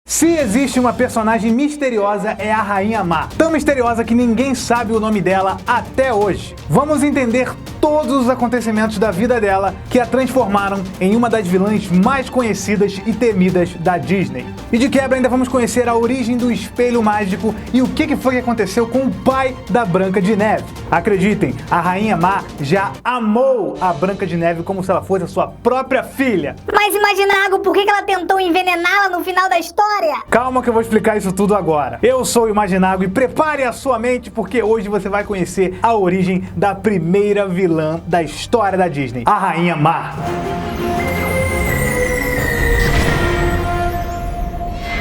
Se existe uma personagem misteriosa, é a Rainha Má. Tão misteriosa que ninguém sabe o nome dela até hoje. Vamos entender todos os acontecimentos da vida dela que a transformaram em uma das vilãs mais conhecidas e temidas da Disney. E de quebra ainda vamos conhecer a origem do espelho mágico e o que foi que aconteceu com o pai da Branca de Neve. Acreditem, a Rainha Má já amou a Branca de Neve como se ela fosse a sua própria filha. Mas Imaginago, por que ela tentou envenená-la no final da história? Calma que eu vou explicar isso tudo agora. Eu sou o Imaginago e prepare a sua mente porque hoje você vai conhecer a origem da primeira vilã da história da Disney, a Rainha Má.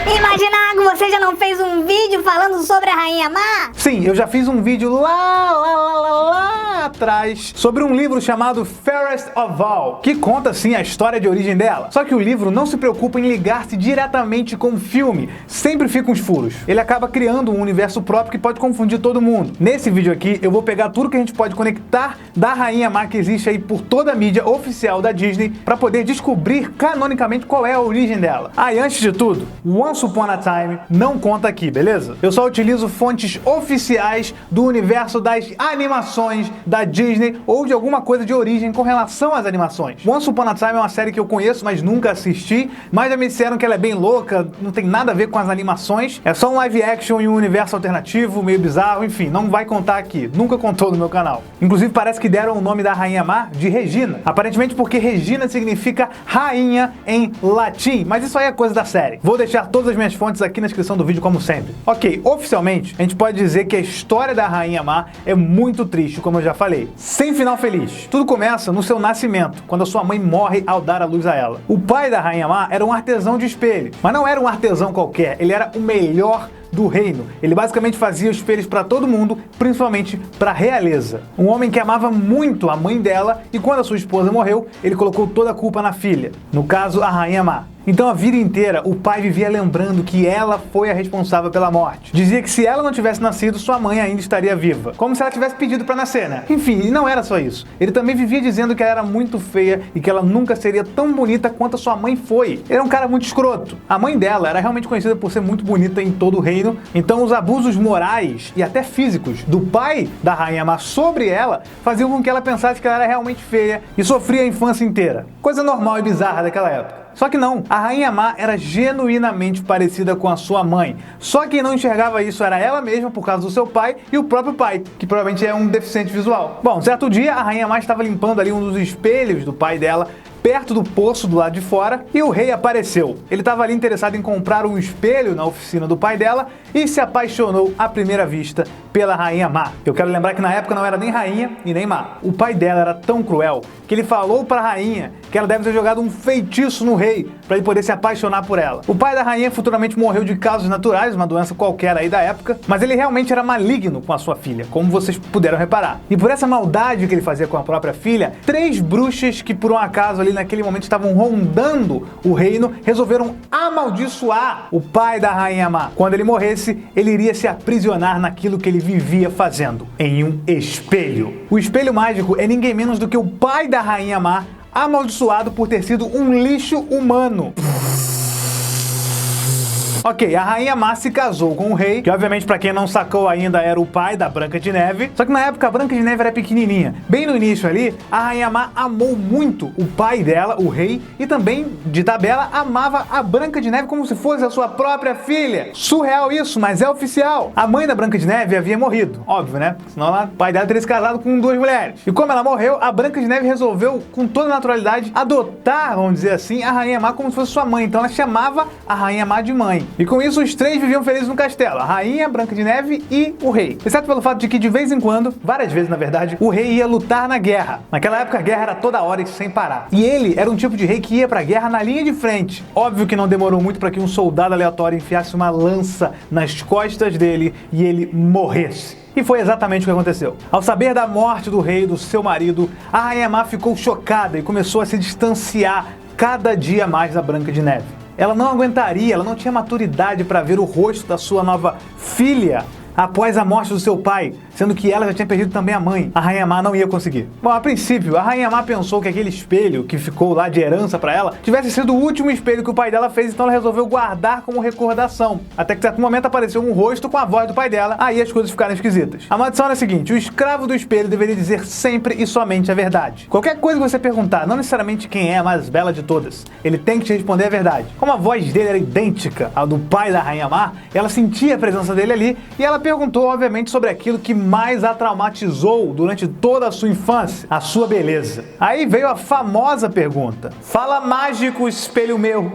Imaginago, você já não fez um vídeo falando sobre a Rainha Má? Sim, eu já fiz um vídeo lá atrás sobre um livro chamado Fairest of All, que conta sim a história de origem dela. Só que o livro não se preocupa em ligar-se diretamente com o filme, sempre fica uns furos. Ele acaba criando um universo próprio que pode confundir todo mundo. Nesse vídeo aqui eu vou pegar tudo que a gente pode conectar da Rainha Má que existe aí por toda a mídia oficial da Disney para poder descobrir canonicamente qual é a origem dela. E antes de tudo, Once Upon a Time não conta aqui, beleza? Eu só utilizo fontes oficiais do universo das animações da Disney ou de alguma coisa de origem com relação às animações. Once Upon a Time é uma série que eu conheço, mas nunca assisti, mas já me disseram que ela é bem louca, não tem nada a ver com as animações, é só um live action em um universo alternativo, meio bizarro, enfim, não vai contar aqui, nunca contou no meu canal. Inclusive parece que deram o nome da Rainha Má de Regina, aparentemente porque Regina significa rainha em latim, mas isso aí é coisa da série. Vou deixar todas as minhas fontes aqui na descrição do vídeo, como sempre. Ok, oficialmente, a gente pode dizer que a história da Rainha Má é muito triste, como eu já falei. Sem final feliz. Tudo começa no seu nascimento, quando a sua mãe morre ao dar a luz a ela. O pai da Rainha Má era um artesão de espelho, mas não era um artesão qualquer, ele era o melhor do reino. Ele basicamente fazia espelhos para todo mundo, principalmente para a realeza. Um homem que amava muito a mãe dela e quando a sua esposa morreu, ele colocou toda a culpa na filha, no caso a Rainha Má. Então a vida inteira o pai vivia lembrando que ela foi a responsável pela morte. Dizia que se ela não tivesse nascido, sua mãe ainda estaria viva. Como se ela tivesse pedido para nascer, né? Enfim, e não era só isso. Ele também vivia dizendo que ela era muito feia e que ela nunca seria tão bonita quanto a sua mãe foi. Ele era um cara muito escroto. A mãe dela era realmente conhecida por ser muito bonita em todo o reino, então os abusos morais e até físicos do pai da Rainha Má sobre ela faziam com que ela pensasse que ela era realmente feia e sofria a infância inteira. Coisa normal e bizarra daquela época. Só que não, a Rainha Má era genuinamente parecida com a sua mãe. Só quem não enxergava isso era ela mesma por causa do seu pai e o próprio pai, que provavelmente é um deficiente visual. Bom, certo dia a Rainha Má estava limpando ali um dos espelhos do pai dela, perto do poço do lado de fora, e o rei apareceu. Ele estava ali interessado em comprar um espelho na oficina do pai dela e se apaixonou à primeira vista pela Rainha Má. Eu quero lembrar que na época não era nem rainha e nem má. O pai dela era tão cruel que ele falou para a rainha que ela deve ter jogado um feitiço no rei para ele poder se apaixonar por ela. O pai da rainha futuramente morreu de causas naturais, uma doença qualquer aí da época, mas ele realmente era maligno com a sua filha, como vocês puderam reparar. E por essa maldade que ele fazia com a própria filha, 3 bruxas que por um acaso ali naquele momento estavam rondando o reino, resolveram amaldiçoar o pai da Rainha Má. Quando ele morresse, ele iria se aprisionar naquilo que ele vivia fazendo, em um espelho. O espelho mágico é ninguém menos do que o pai da Rainha Má, amaldiçoado por ter sido um lixo humano. Ok, a Rainha Má se casou com o rei, que obviamente pra quem não sacou ainda era o pai da Branca de Neve, só que na época a Branca de Neve era pequenininha. Bem no início ali, a Rainha Má amou muito o pai dela, o rei, e também, de tabela, amava a Branca de Neve como se fosse a sua própria filha. Surreal isso, mas é oficial. A mãe da Branca de Neve havia morrido, óbvio, né? Senão o pai dela teria se casado com 2 mulheres. E como ela morreu, a Branca de Neve resolveu, com toda naturalidade, adotar, vamos dizer assim, a Rainha Má como se fosse sua mãe. Então ela chamava a Rainha Má de mãe. E com isso os 3 viviam felizes no castelo, a rainha, a Branca de Neve e o rei. Exceto pelo fato de que de vez em quando, várias vezes na verdade, o rei ia lutar na guerra. Naquela época a guerra era toda hora e sem parar. E ele era um tipo de rei que ia pra guerra na linha de frente. Óbvio que não demorou muito para que um soldado aleatório enfiasse uma lança nas costas dele e ele morresse. E foi exatamente o que aconteceu. Ao saber da morte do rei, do seu marido, a Rainha Má ficou chocada e começou a se distanciar cada dia mais da Branca de Neve. Ela não aguentaria, ela não tinha maturidade para ver o rosto da sua nova filha, após a morte do seu pai, sendo que ela já tinha perdido também a mãe. A Rainha Má não ia conseguir. Bom, a princípio, a Rainha Má pensou que aquele espelho que ficou lá de herança pra ela tivesse sido o último espelho que o pai dela fez, então ela resolveu guardar como recordação. Até que, em certo momento, apareceu um rosto com a voz do pai dela, aí as coisas ficaram esquisitas. A maldição era a seguinte: o escravo do espelho deveria dizer sempre e somente a verdade. Qualquer coisa que você perguntar, não necessariamente quem é a mais bela de todas, ele tem que te responder a verdade. Como a voz dele era idêntica à do pai da Rainha Má, ela sentia a presença dele ali e ela perguntou, obviamente, sobre aquilo que mais a traumatizou durante toda a sua infância, a sua beleza. Aí veio a famosa pergunta: fala, mágico espelho meu,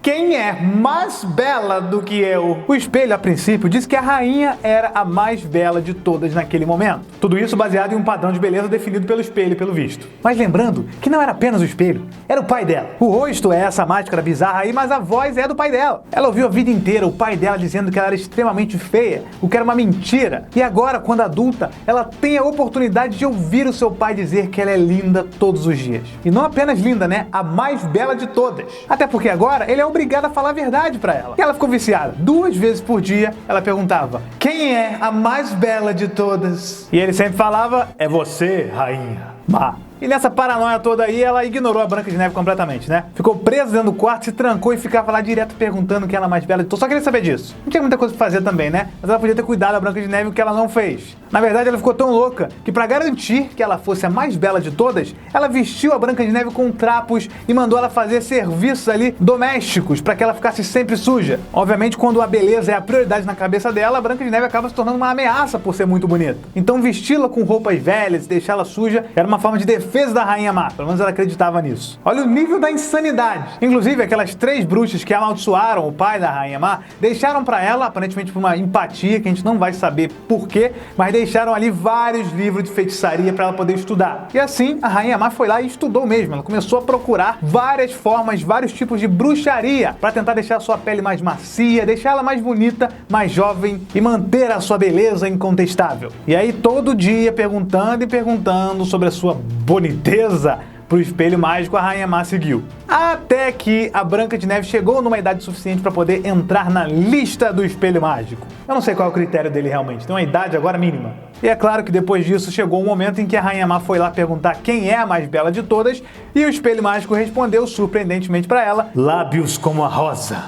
quem é mais bela do que eu? O espelho, a princípio, disse que a rainha era a mais bela de todas naquele momento. Tudo isso baseado em um padrão de beleza definido pelo espelho, pelo visto. Mas lembrando que não era apenas o espelho, era o pai dela. O rosto é essa máscara bizarra aí, mas a voz é do pai dela. Ela ouviu a vida inteira o pai dela dizendo que ela era extremamente feia, o que era uma mentira. E agora, quando adulta, ela tem a oportunidade de ouvir o seu pai dizer que ela é linda todos os dias. E não apenas linda, né? A mais bela de todas. Até porque agora ele é obrigada a falar a verdade pra ela. E ela ficou viciada. 2 vezes por dia, ela perguntava: quem é a mais bela de todas? E ele sempre falava: é você, Rainha Má. E nessa paranoia toda aí, ela ignorou a Branca de Neve completamente, né? Ficou presa dentro do quarto, se trancou e ficava lá direto perguntando quem era a mais bela de todas. Só queria saber disso. Não tinha muita coisa pra fazer também, né? Mas ela podia ter cuidado da Branca de Neve, o que ela não fez. Na verdade, ela ficou tão louca que, pra garantir que ela fosse a mais bela de todas, ela vestiu a Branca de Neve com trapos e mandou ela fazer serviços ali domésticos pra que ela ficasse sempre suja. Obviamente, quando a beleza é a prioridade na cabeça dela, a Branca de Neve acaba se tornando uma ameaça por ser muito bonita. Então, vesti-la com roupas velhas e deixá-la suja era uma forma de defesa da Rainha Má. Pelo menos ela acreditava nisso. Olha o nível da insanidade. Inclusive, aquelas 3 bruxas que amaldiçoaram o pai da Rainha Má deixaram pra ela, aparentemente por uma empatia que a gente não vai saber porquê, mas deixaram ali vários livros de feitiçaria pra ela poder estudar. E assim, a Rainha Má foi lá e estudou mesmo. Ela começou a procurar várias formas, vários tipos de bruxaria pra tentar deixar a sua pele mais macia, deixar ela mais bonita, mais jovem e manter a sua beleza incontestável. E aí, todo dia, perguntando e perguntando sobre a sua boniteza pro espelho mágico, a Rainha Má seguiu. Até que a Branca de Neve chegou numa idade suficiente para poder entrar na lista do espelho mágico. Eu não sei qual é o critério dele realmente, tem uma idade agora mínima. E é claro que depois disso chegou um momento em que a Rainha Má foi lá perguntar quem é a mais bela de todas e o espelho mágico respondeu surpreendentemente para ela: lábios como a rosa,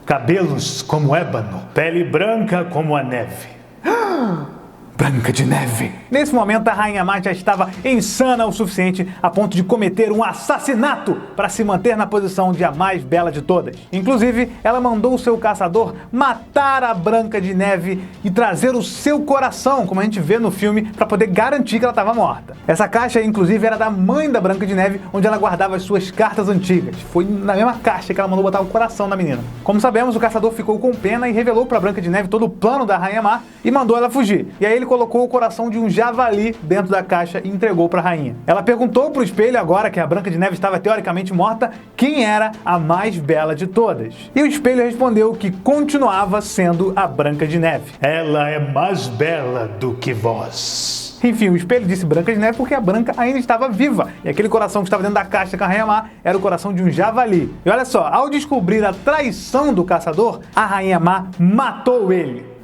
cabelos como ébano, pele branca como a neve. Branca de Neve. Nesse momento, a Rainha Má já estava insana o suficiente a ponto de cometer um assassinato para se manter na posição de a mais bela de todas. Inclusive, ela mandou o seu caçador matar a Branca de Neve e trazer o seu coração, como a gente vê no filme, para poder garantir que ela estava morta. Essa caixa, inclusive, era da mãe da Branca de Neve, onde ela guardava as suas cartas antigas. Foi na mesma caixa que ela mandou botar o coração da menina. Como sabemos, o caçador ficou com pena e revelou para a Branca de Neve todo o plano da Rainha Má e mandou ela fugir. E aí ele colocou o coração de um javali dentro da caixa e entregou para a rainha. Ela perguntou pro espelho, agora que a Branca de Neve estava teoricamente morta, quem era a mais bela de todas. E o espelho respondeu que continuava sendo a Branca de Neve. Ela é mais bela do que vós. Enfim, o espelho disse Branca de Neve porque a Branca ainda estava viva. E aquele coração que estava dentro da caixa com a Rainha Má era o coração de um javali. E olha só, ao descobrir a traição do caçador, a Rainha Má matou ele.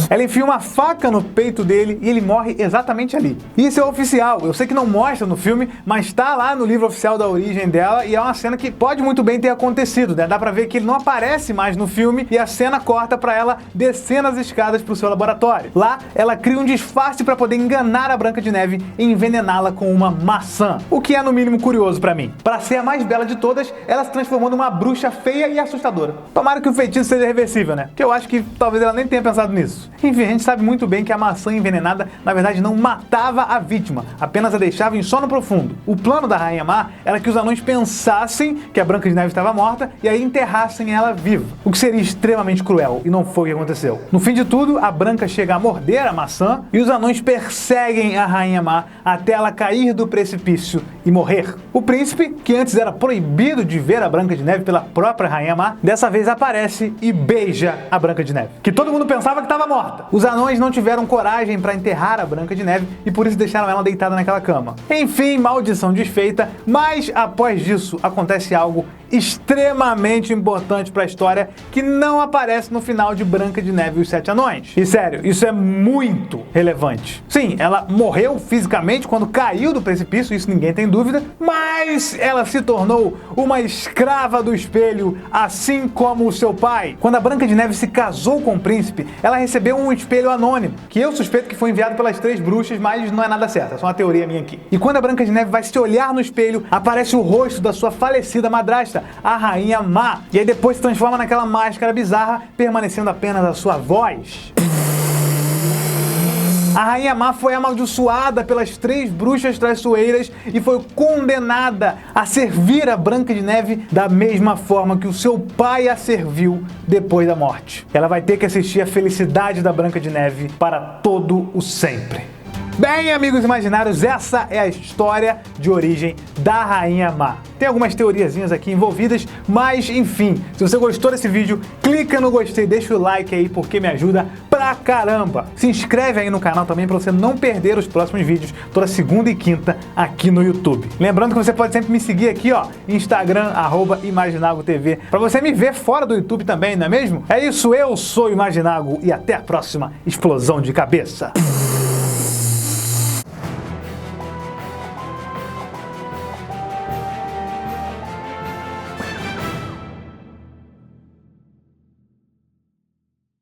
Ela enfia uma faca no peito dele e ele morre exatamente ali. Isso é oficial, eu sei que não mostra no filme, mas tá lá no livro oficial da origem dela e é uma cena que pode muito bem ter acontecido, né? Dá pra ver que ele não aparece mais no filme e a cena corta pra ela descendo as escadas pro seu laboratório. Lá, ela cria um disfarce pra poder enganar a Branca de Neve e envenená-la com uma maçã, o que é no mínimo curioso pra mim. Pra ser a mais bela de todas, ela se transformou numa bruxa feia e assustadora. Tomara que o feitiço seja reversível, né? Porque eu acho que talvez ela nem tenha pensado nisso. Enfim, a gente sabe muito bem que a maçã envenenada, na verdade, não matava a vítima, apenas a deixava em sono profundo. O plano da Rainha Má era que os anões pensassem que a Branca de Neve estava morta e aí enterrassem ela viva, o que seria extremamente cruel, e não foi o que aconteceu. No fim de tudo, a Branca chega a morder a maçã e os anões perseguem a Rainha Má até ela cair do precipício e morrer. O príncipe, que antes era proibido de ver a Branca de Neve pela própria Rainha Má, dessa vez aparece e beija a Branca de Neve, que todo mundo pensava que estava morta. Os anões não tiveram coragem para enterrar a Branca de Neve e por isso deixaram ela deitada naquela cama. Enfim, maldição desfeita, mas após isso acontece algo extremamente importante para a história que não aparece no final de Branca de Neve e os Sete Anões. E sério, isso é muito relevante. Sim, ela morreu fisicamente quando caiu do precipício, isso ninguém tem dúvida, mas ela se tornou uma escrava do espelho, assim como o seu pai. Quando a Branca de Neve se casou com o príncipe, ela recebeu um espelho anônimo, que eu suspeito que foi enviado pelas três bruxas, mas não é nada certo, é só uma teoria minha aqui. E quando a Branca de Neve vai se olhar no espelho, aparece o rosto da sua falecida madrasta, a Rainha Má. E aí depois se transforma naquela máscara bizarra, permanecendo apenas a sua voz. A Rainha Má foi amaldiçoada pelas três bruxas traiçoeiras e foi condenada a servir a Branca de Neve da mesma forma que o seu pai a serviu depois da morte. Ela vai ter que assistir a felicidade da Branca de Neve para todo o sempre. Bem, amigos imaginários, essa é a história de origem da Rainha Má. Tem algumas teoriazinhas aqui envolvidas, mas enfim, se você gostou desse vídeo, clica no gostei, deixa o like aí porque me ajuda pra caramba. Se inscreve aí no canal também pra você não perder os próximos vídeos, toda segunda e quinta aqui no YouTube. Lembrando que você pode sempre me seguir aqui, ó, Instagram, @ImaginagoTV, pra você me ver fora do YouTube também, não é mesmo? É isso, eu sou o Imaginago e até a próxima explosão de cabeça.